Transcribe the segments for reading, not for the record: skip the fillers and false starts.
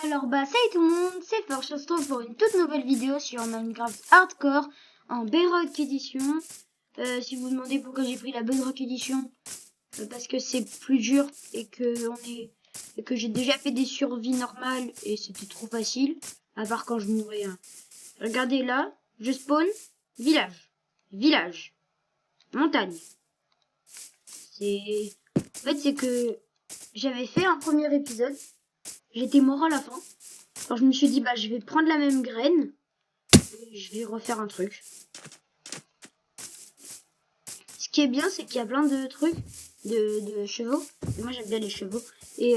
Alors salut tout le monde, c'est Forge, on se retrouve pour une toute nouvelle vidéo sur Minecraft Hardcore en Bedrock Edition. Si vous vous demandez pourquoi j'ai pris la Bedrock Edition, parce que c'est plus dur et que j'ai déjà fait des survies normales et c'était trop facile, à part quand je mourais. Regardez là, je spawn, village, montagne. En fait c'est que j'avais fait un premier épisode. J'étais mort à la fin. Alors je me suis dit, je vais prendre la même graine. Et je vais refaire un truc. Ce qui est bien, c'est qu'il y a plein de trucs. De chevaux. Et moi, j'aime bien les chevaux. Et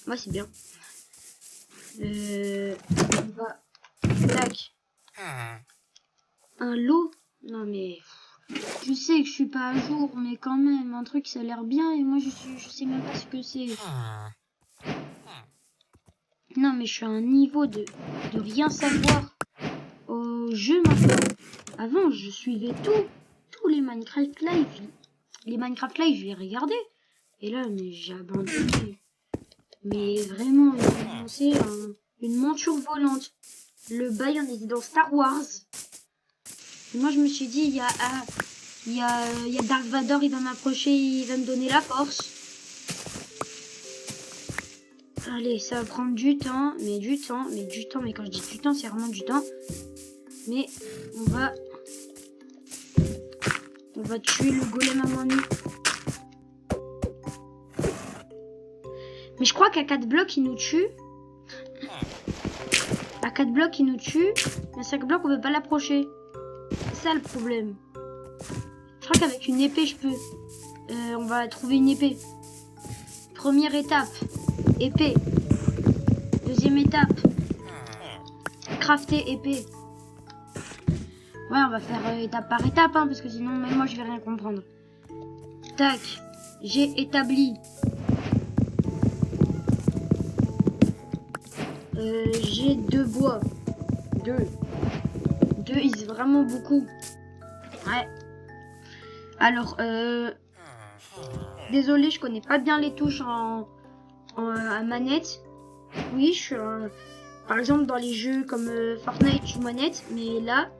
moi, c'est bien. On va... Tac. Un lot. Non, mais... Je sais que je suis pas à jour, mais quand même, un truc, ça a l'air bien. Et moi, je sais même pas ce que c'est. Non, mais je suis à un niveau de rien savoir au jeu maintenant. Avant, je suivais tous les Minecraft Live. Les Minecraft Live, je les regardais. Et là, mais j'ai abandonné. Mais vraiment, ils ont lancé une monture volante. Le bail, on était dans Star Wars. Et moi, je me suis dit, il y a Dark Vador, il va m'approcher, il va me donner la force. Allez, ça va prendre du temps, mais quand je dis du temps, c'est vraiment du temps. Mais on va tuer le golem à main nue. Mais je crois qu'à 4 blocs, il nous tue. À 4 blocs, il nous tue. Mais à 5 blocs, on peut pas l'approcher. C'est ça le problème. Je crois qu'avec une épée, je peux. On va trouver une épée. Première étape. Épée. Deuxième étape. Crafter épée. Ouais, on va faire étape par étape, parce que sinon, même moi, je vais rien comprendre. Tac. J'ai établi. J'ai 2 bois. 2, c'est vraiment beaucoup. Ouais. Alors, désolé, je connais pas bien les touches à manette. Oui, je suis par exemple dans les jeux comme Fortnite, je joue manette, mais là,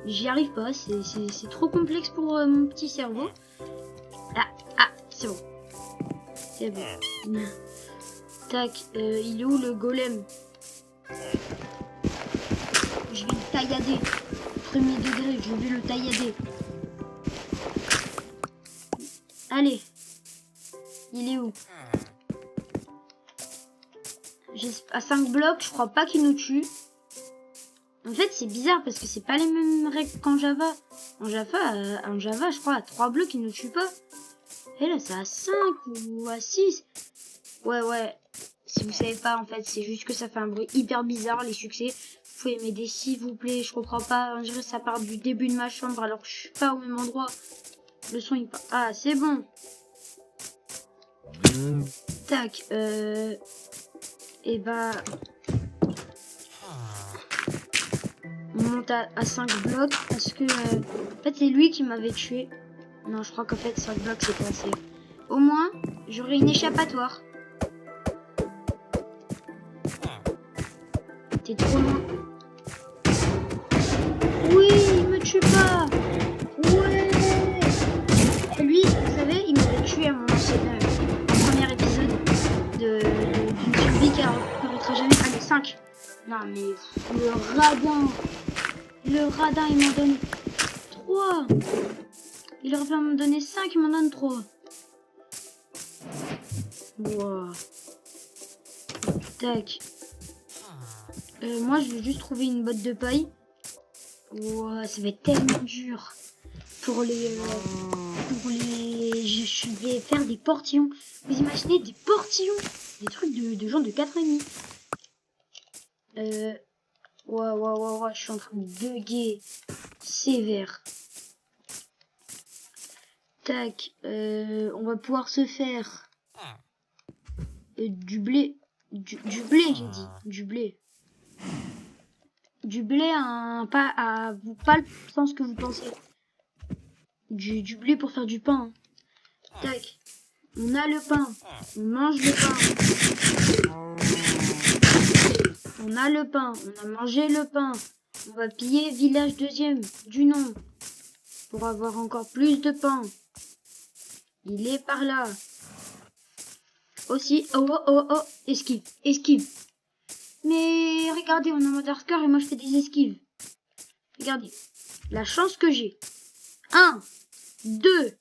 j'y arrive pas. C'est trop complexe pour mon petit cerveau. C'est bon. C'est bon. Tac, il est où le golem? Je vais le taillader. Premier degré, je vais le taillader. Allez. Il est où? À 5 blocs, je crois pas qu'il nous tue. En fait, c'est bizarre parce que c'est pas les mêmes règles qu'en Java. En Java, je crois, à 3 blocs, il nous tue pas. Et là, c'est à 5 ou à 6. Ouais. Si vous savez pas, en fait, c'est juste que ça fait un bruit hyper bizarre, les succès. Vous pouvez m'aider, s'il vous plaît. Je comprends pas. On dirait que ça part du début de ma chambre alors que je suis pas au même endroit. Le son, il part. Ah, c'est bon. Tac. Et on monte à 5 blocs parce que en fait c'est lui qui m'avait tué. Non, je crois qu'en fait 5 blocs c'est pas assez. Au moins j'aurai une échappatoire. T'es trop loin. Oui, il me tue pas. Ouais. Lui, vous savez, il m'avait tué à mon ancien premier épisode d'une survie qui apparaîtra jamais. Allez, 5. Non mais le radin il m'en donne 3. Il aurait pu m'en donner 5, il m'en donne 3. Wow. Tac. Moi je vais juste trouver une botte de paille. Wow, ça va être tellement dur. Je vais faire des portillons. Vous imaginez des portillons? Des trucs de gens de 4,5. Ouais, je suis en train de bugger sévère. Tac, on va pouvoir se faire du blé. Du blé, j'ai dit. Du blé. Du blé pas le sens que vous pensez. Du blé pour faire du pain. Tac. On a le pain. On mange le pain. a le pain. On a mangé le pain. On va piller village deuxième du nom. Pour avoir encore plus de pain. Il est par là. Aussi. Oh, oh, oh, oh. Esquive. Esquive. Mais regardez, on est en mode hardcore et moi je fais des esquives. Regardez. La chance que j'ai. 1, 2,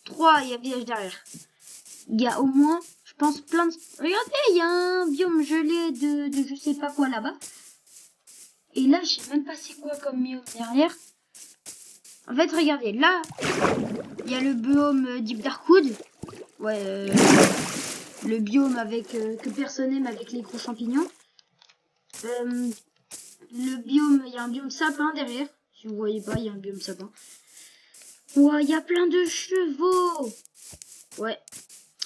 3. Il y a village derrière. Il y a au moins, je pense, plein de... Regardez, il y a un biome gelé de je sais pas quoi là-bas. Et là, je sais même pas c'est quoi comme biome derrière. En fait, regardez, là, il y a le biome Deep Darkwood. Ouais, le biome avec que personne n'aime avec les gros champignons. Le biome, il y a un biome sapin derrière. Si vous voyez pas, il y a un biome sapin. Ouais, il y a plein de chevaux. Ouais,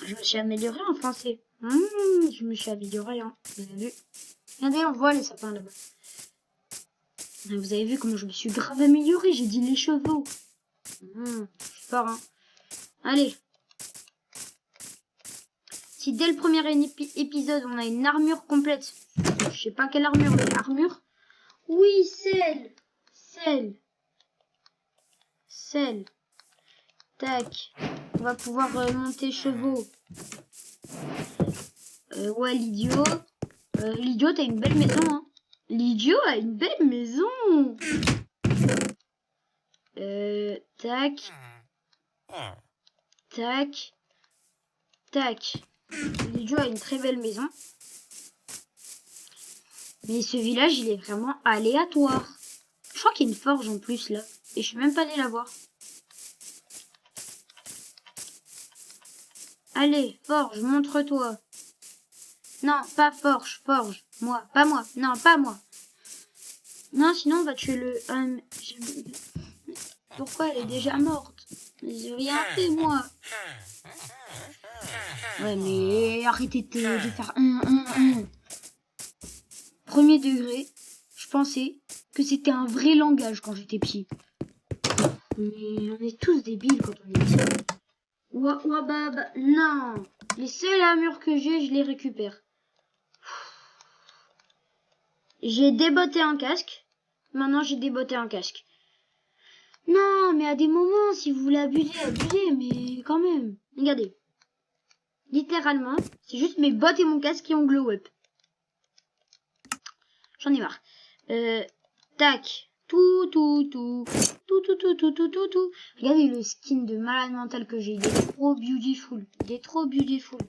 je me suis améliorée en français. Je me suis améliorée, hein. Vous avez vu? Regardez, on voit les sapins là-bas. Vous avez vu comment je me suis grave améliorée. J'ai dit les chevaux. Je suis fort, hein. Allez. Si dès le premier épisode, on a une armure complète. Je sais pas quelle armure, mais armure. Oui, Celle. Tac. On va pouvoir monter chevaux. Ouais, l'idiot. L'idiot, t'as une belle maison, hein. L'idiot a une belle maison. Tac. Tac. Tac. L'idiot a une très belle maison. Mais ce village, il est vraiment aléatoire. Je crois qu'il y a une forge en plus, là. Et je suis même pas allée la voir. Allez, forge, montre-toi. Non, pas forge, forge. Moi, pas moi. Non, pas moi. Non, sinon on va tuer le... Pourquoi elle est déjà morte? J'ai rien fait, moi. Ouais, mais arrêtez de faire Premier degré, je pensais que c'était un vrai langage quand j'étais petit. Mais on est tous débiles quand on est petit. Non. Les seules armures que j'ai, je les récupère. J'ai débotté un casque. Maintenant, j'ai débotté un casque. Non, mais à des moments, si vous voulez abuser, abusez, mais quand même. Regardez. Littéralement, c'est juste mes bottes et mon casque qui ont glow up. J'en ai marre. Tac. Tout. Regardez le skin de malade mental que j'ai. Il est trop beautiful.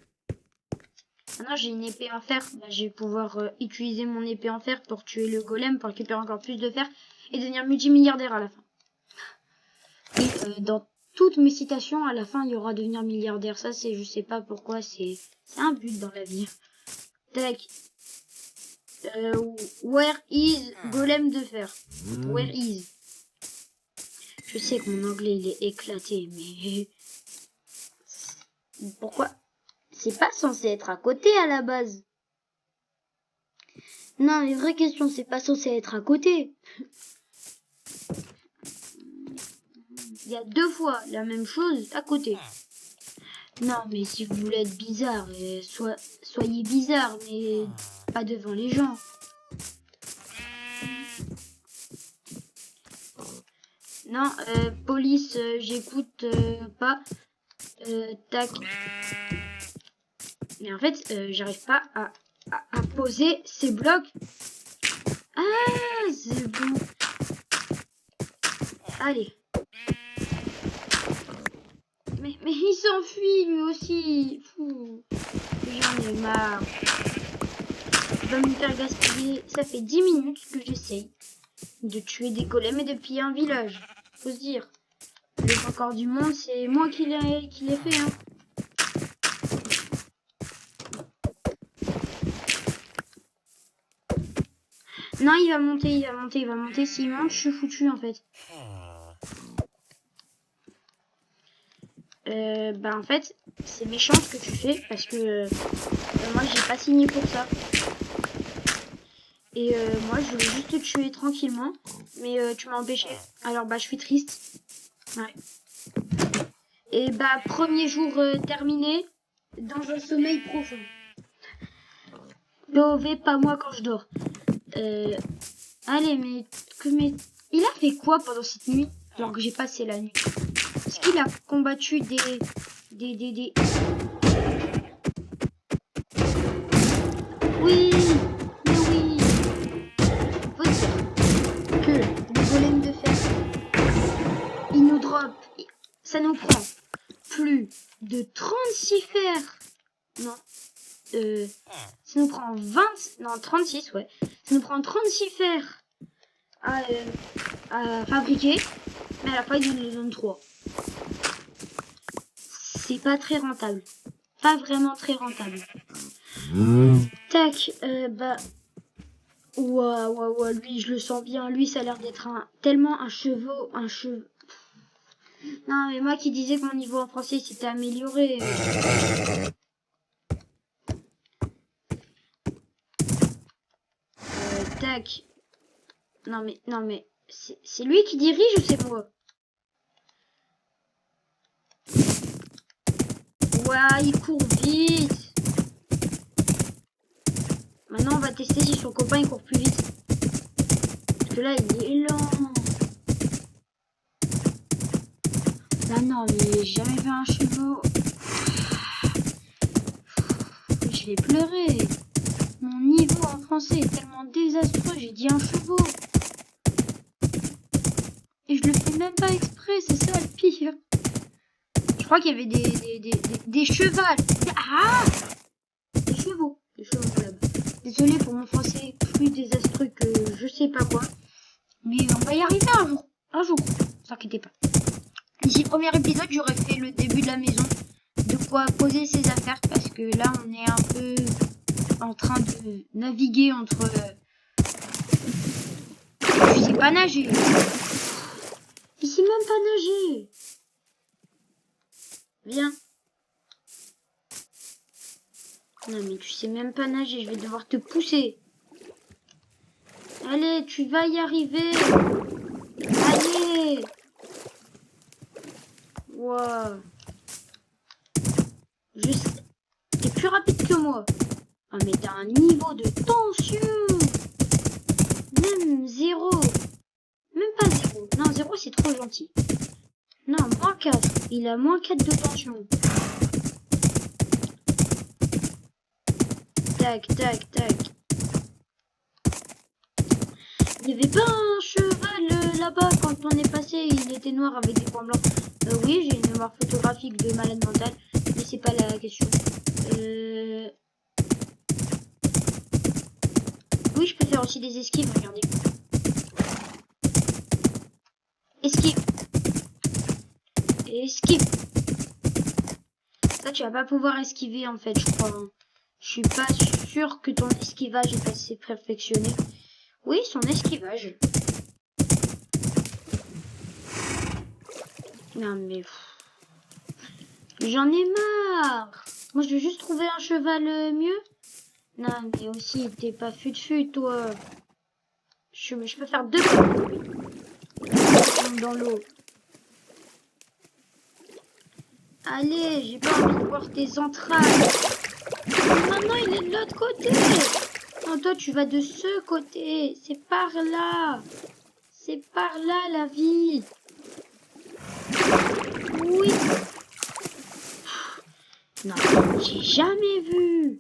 Maintenant, j'ai une épée en fer. Bah, je vais pouvoir utiliser mon épée en fer pour tuer le golem, pour récupérer encore plus de fer et devenir multimilliardaire à la fin. Et dans toutes mes citations, à la fin, il y aura devenir milliardaire. Ça, c'est, je sais pas pourquoi, c'est un but dans la vie. Tac. Where is golem de fer? Where is? Je sais que mon anglais il est éclaté, mais pourquoi? C'est pas censé être à côté à la base. Non, les vraies questions, c'est pas censé être à côté. Il y a 2 fois la même chose à côté. Non, mais si vous voulez être bizarre, soyez bizarre, mais pas devant les gens. Non, police, j'écoute pas. Tac. Mais en fait, j'arrive pas à poser ces blocs. Ah, c'est bon. Allez. Mais il s'enfuit lui aussi. Fou. J'en ai marre. Je vais me faire gaspiller. Ça fait 10 minutes que j'essaye de tuer des golems et de piller un village. Faut se dire. Le record du monde, c'est moi qui l'ai fait. Hein. Non, il va monter. S'il monte, je suis foutu en fait. Bah en fait, c'est méchant ce que tu fais parce que moi j'ai pas signé pour ça. Et moi je voulais juste te tuer tranquillement, mais tu m'as empêché. Alors bah je suis triste. Ouais. Et bah premier jour terminé dans un sommeil profond. POV, pas moi quand je dors. Allez, mais il a fait quoi pendant cette nuit? Alors que j'ai passé la nuit. Est-ce qu'il a combattu des... Oui, mais oui. Faut dire que le golem de fer, il nous drop. Ça nous prend plus de 36 fers. Non. Ça nous prend 20... Non, 36, ouais. Ça nous prend 36 fers à fabriquer. Mais à la fin, il nous donne 3. C'est pas très rentable. Pas vraiment très rentable. Tac, bah... Ouah, lui, je le sens bien. Lui, ça a l'air d'être tellement un cheveu. Non, mais moi qui disais que mon niveau en français s'était amélioré. Tac. Non, mais, c'est lui qui dirige ou c'est moi? Ouah, il court vite. Maintenant, on va tester si son copain il court plus vite. Parce que là, il est lent. Là, non, mais j'ai jamais vu un cheveu. Je vais pleurer. Mon niveau en français est tellement désastreux, j'ai dit un cheveu. Et je le fais même pas exprès, c'est ça le pire. Je crois qu'il y avait des chevals. Ah! Des chevaux. Des chevaux là-bas. Désolée pour mon français plus désastreux que je sais pas quoi. Mais on va y arriver un jour. Un jour. Ne t'inquiétez pas. D'ici le premier épisode, j'aurais fait le début de la maison. De quoi poser ses affaires. Parce que là, on est un peu en train de naviguer entre... Je sais pas nager. Il sait même pas nager. Viens. Non mais tu sais même pas nager, je vais devoir te pousser. Allez, tu vas y arriver. Allez. Wow. Je sais. T'es plus rapide que moi. Ah mais t'as un niveau de tension. Même 0. Même pas 0. Non, 0 c'est trop gentil. Non, moins 4. Il a moins 4 de tension. Tac, tac, tac. Il n'y avait pas un cheval là-bas quand on est passé, il était noir avec des points blancs. Oui, j'ai une mémoire photographique de malade mental, mais c'est pas la question. Oui, je peux faire aussi des esquives, regardez. Esquive. Esquive. Ça, tu vas pas pouvoir esquiver en fait, je crois. Hein. Je suis pas sûre que ton esquivage est assez perfectionné. Oui, son esquivage. Non mais... J'en ai marre. Moi, je veux juste trouver un cheval mieux. Non, mais aussi, t'es pas fut-fut, toi. Je peux faire 2 pas dans l'eau. Allez, j'ai pas envie de voir tes entrailles. Mais maintenant, il est de l'autre côté. Non, toi, tu vas de ce côté. C'est par là. C'est par là, la vie. Oui. Non, j'ai jamais vu.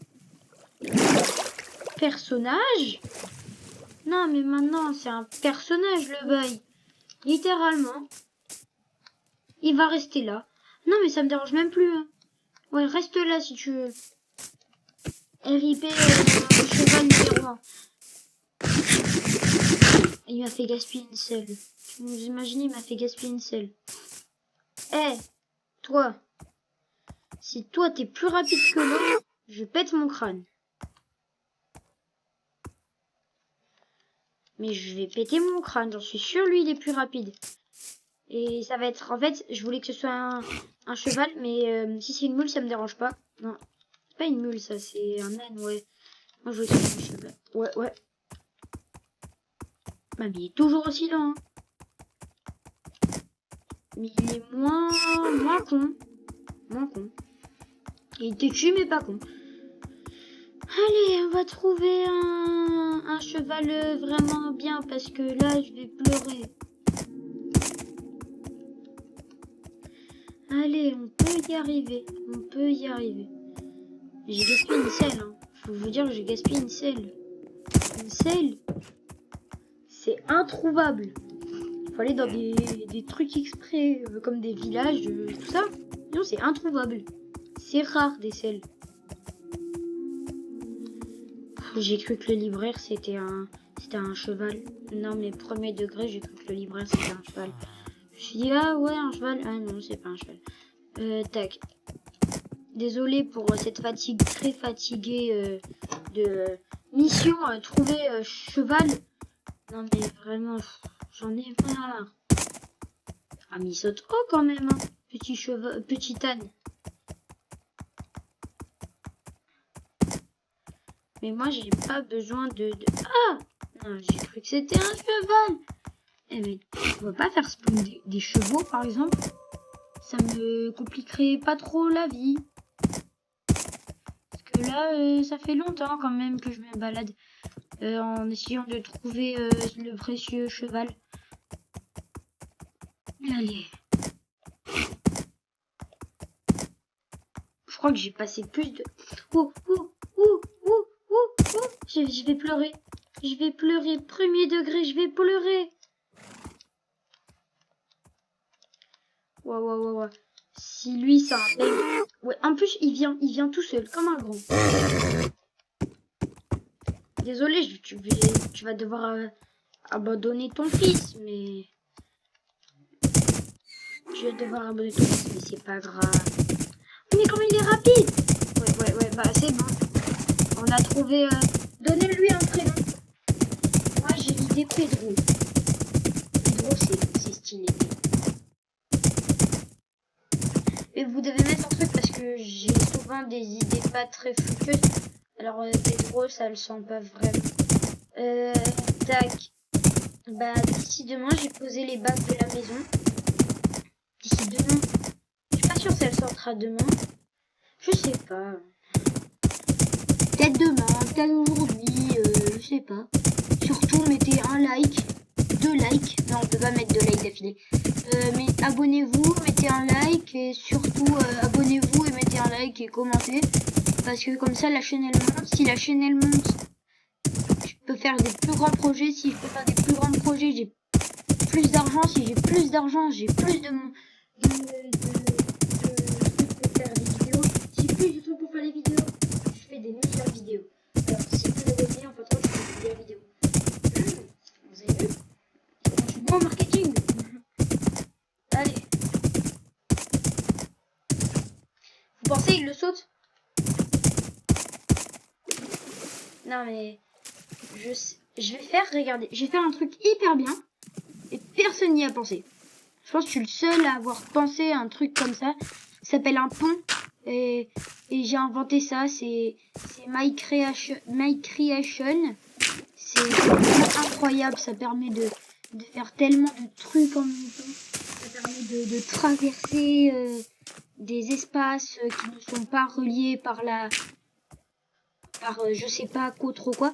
Personnage? Non, mais maintenant, c'est un personnage, le bail. Littéralement. Il va rester là. Non, mais ça me dérange même plus. Hein. Ouais, reste là si tu veux. RIP, cheval numéro 1. Il m'a fait gaspiller une selle. Vous imaginez, il m'a fait gaspiller une selle. Eh, toi. Si toi, t'es plus rapide que l'autre, je pète mon crâne. Mais je vais péter mon crâne, j'en suis sûre, lui, il est plus rapide. Et ça va être... En fait, je voulais que ce soit un cheval, mais si c'est une mule, ça me dérange pas. Non, c'est pas une mule, ça, c'est un âne, ouais. Moi, je veux que ce soit un cheval. Ouais. Bah, mais il est toujours aussi lent. Hein. Mais il est moins con. Moins con. Il est têtu, mais pas con. Allez, on va trouver un cheval vraiment bien parce que là, je vais pleurer. Allez, on peut y arriver. On peut y arriver. J'ai gaspillé une selle. Hein. Faut vous dire que j'ai gaspillé une selle. Une selle, c'est introuvable. Faut aller dans des trucs exprès, comme des villages, tout ça. Non, c'est introuvable. C'est rare des selles. J'ai cru que le libraire c'était un cheval. Non, mais premier degré, j'ai cru que le libraire c'était un cheval. Je me suis dit, ah ouais, un cheval. Ah non, c'est pas un cheval. Tac. Désolé pour cette fatigue, très fatiguée de mission. Trouver cheval. Non, mais vraiment, j'en ai marre. Ah, mais il saute haut quand même, hein. Petit cheval, petit âne. Mais moi, j'ai pas besoin de... Ah non, j'ai cru que c'était un cheval. Eh mais, on va pas faire spawn des chevaux, par exemple. Ça me compliquerait pas trop la vie. Parce que là, ça fait longtemps quand même que je me balade en essayant de trouver le précieux cheval. Allez. Je crois que j'ai passé plus de... Oh, oh, oh, oh, oh, oh. Je vais pleurer. Je vais pleurer. Premier degré, je vais pleurer. Ouais, ouais, ouais, ouais. Si lui, ça appelle... Ouais, en plus, il vient tout seul, comme un grand. Désolé, tu vas devoir abandonner ton fils, mais... Tu vas devoir abandonner ton fils, mais c'est pas grave. Mais comment il est rapide! Ouais, bah c'est bon. On a trouvé... Donnez-lui un prénom. Moi, j'ai l'idée Pedro. Pedro, c'est stylé. Et vous devez mettre un truc parce que j'ai souvent des idées pas très fructueuses. Alors, Pedro, ça le sent pas vraiment. Tac. Bah, d'ici demain, j'ai posé les bases de la maison. D'ici demain. Je suis pas sûre si elle sortira demain. Je sais pas. Peut-être demain, peut-être aujourd'hui, je sais pas. Surtout, mettez un like, 2 likes. Non, on peut pas mettre 2 likes d'affilée. Mais abonnez-vous, mettez un like et surtout abonnez-vous et mettez un like et commentez. Parce que comme ça, la chaîne elle monte. Si la chaîne elle monte, je peux faire des plus grands projets. Si je peux faire des plus grands projets, j'ai plus d'argent. Si j'ai plus d'argent, j'ai plus de trucs pour faire des vidéos. Si j'ai plus de trucs pour faire des vidéos, je fais des meilleures vidéos. Alors, si vous avez bien, en patron, je fais des meilleures vidéos. Vous avez vu? Je suis bon en marketing. Allez. Vous pensez il le saute? Non mais je vais faire, regardez, je vais faire un truc hyper bien et personne n'y a pensé. Je pense que je suis le seul à avoir pensé à un truc comme ça. Ça s'appelle un pont et j'ai inventé ça. C'est My Creation. C'est incroyable. Ça permet de faire tellement de trucs en même temps. Ça permet de traverser des espaces qui ne sont pas reliés par je sais pas quoi trop quoi.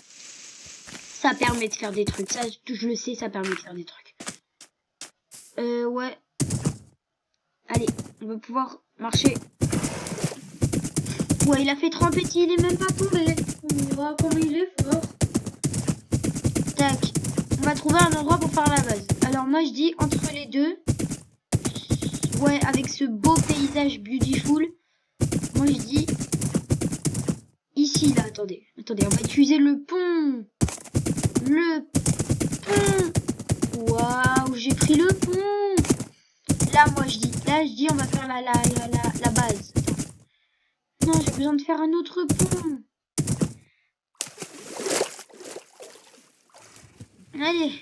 Ça permet de faire des trucs. Ça, je le sais, ça permet de faire des trucs. Ouais. Allez, on va pouvoir marcher. Ouais, il a fait tremper, il est même pas tombé. On voit comment il est fort. Tac. On va trouver un endroit pour faire la base. Alors moi, je dis entre les deux. Ouais, avec ce beau paysage beautiful. Moi, je dis... Ici, là, attendez, on va utiliser le pont. Le pont. Waouh, j'ai pris le pont. Là, moi, je dis, on va faire la base. Attends. Non, j'ai besoin de faire un autre pont. Allez,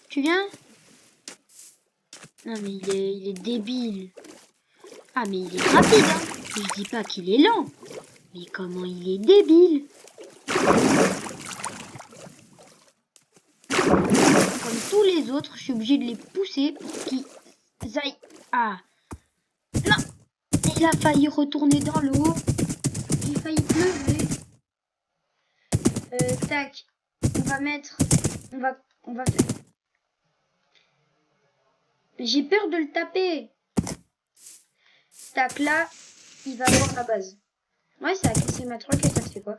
tu viens? Non, mais il est débile. Ah, mais il est rapide, hein. Je dis pas qu'il est lent. Mais comment il est débile. Comme tous les autres, je suis obligée de les pousser pour qu'ils aillent... Ah. Non. Il a failli retourner dans l'eau. J'ai failli pleurer. tac. On va mettre... On va faire... J'ai peur de le taper. Tac, là, il va avoir la base. Ouais, ça a cassé ma truc et ça fait quoi?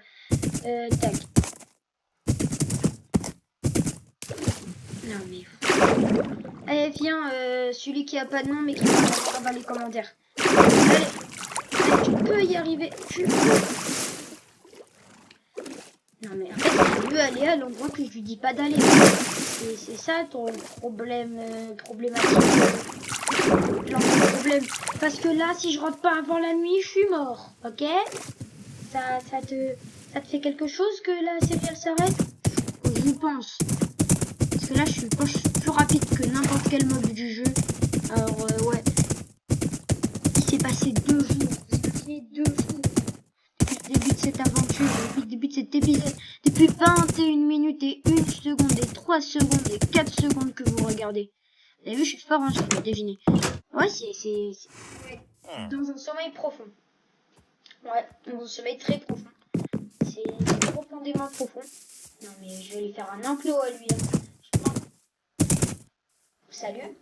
Tac. Non, mais... Allez, viens, celui qui a pas de nom, mais qui va dans les commentaires. Allez, tu peux y arriver. Tu peux. Non, mais en fait, il veut aller à l'endroit que je lui dis pas d'aller. Et c'est ça ton problématique. Parce que là, si je rentre pas avant la nuit, je suis mort. Ok? Ça te fait quelque chose que la série s'arrête? Je pense. Parce que là, je suis plus rapide que n'importe quel mob du jeu. Alors, ouais. Il s'est passé 2 jours. Depuis le début de cette aventure, depuis le début de cet épisode, depuis 21 minutes et 1 seconde et 3 secondes et 4 secondes que vous regardez. Vous avez vu, je suis fort, hein, je peux deviner. Ouais, c'est dans un sommeil profond. Ouais, dans un sommeil très profond. C'est profondément profond. Non, mais je vais lui faire un enclos à lui. Salut.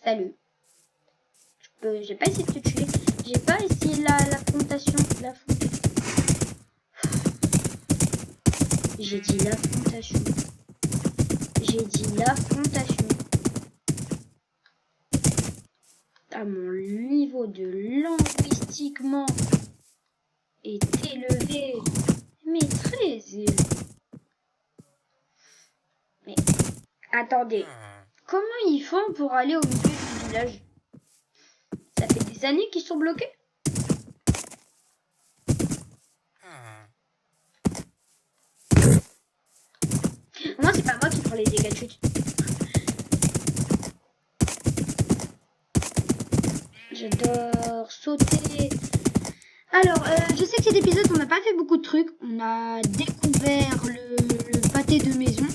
Salut. J'ai pas essayé de te tuer. J'ai pas essayé l'affrontation. J'ai dit l'affrontation. Ah, mon niveau de linguistiquement est élevé. Mais très élevé. Mais attendez. Comment ils font pour aller au milieu du village? Ça fait des années qu'ils sont bloqués. Moi, c'est pas moi qui prends les dégâts de chute. J'adore sauter. Alors, je sais que cet épisode, on n'a pas fait beaucoup de trucs. On a découvert le pâté de maison.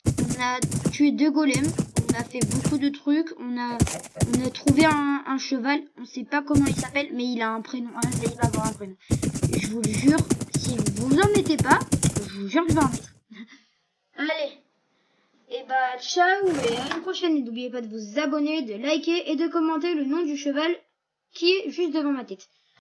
On a tué 2 golems. On a fait beaucoup de trucs. On a trouvé un cheval. On sait pas comment il s'appelle, mais il a un prénom. Ah, il va avoir un prénom. Je vous le jure, si vous en mettez pas, je vous jure que je vais en mettre. Allez. Et bah, ciao et à une prochaine. Et n'oubliez pas de vous abonner, de liker et de commenter le nom du cheval qui est juste devant ma tête.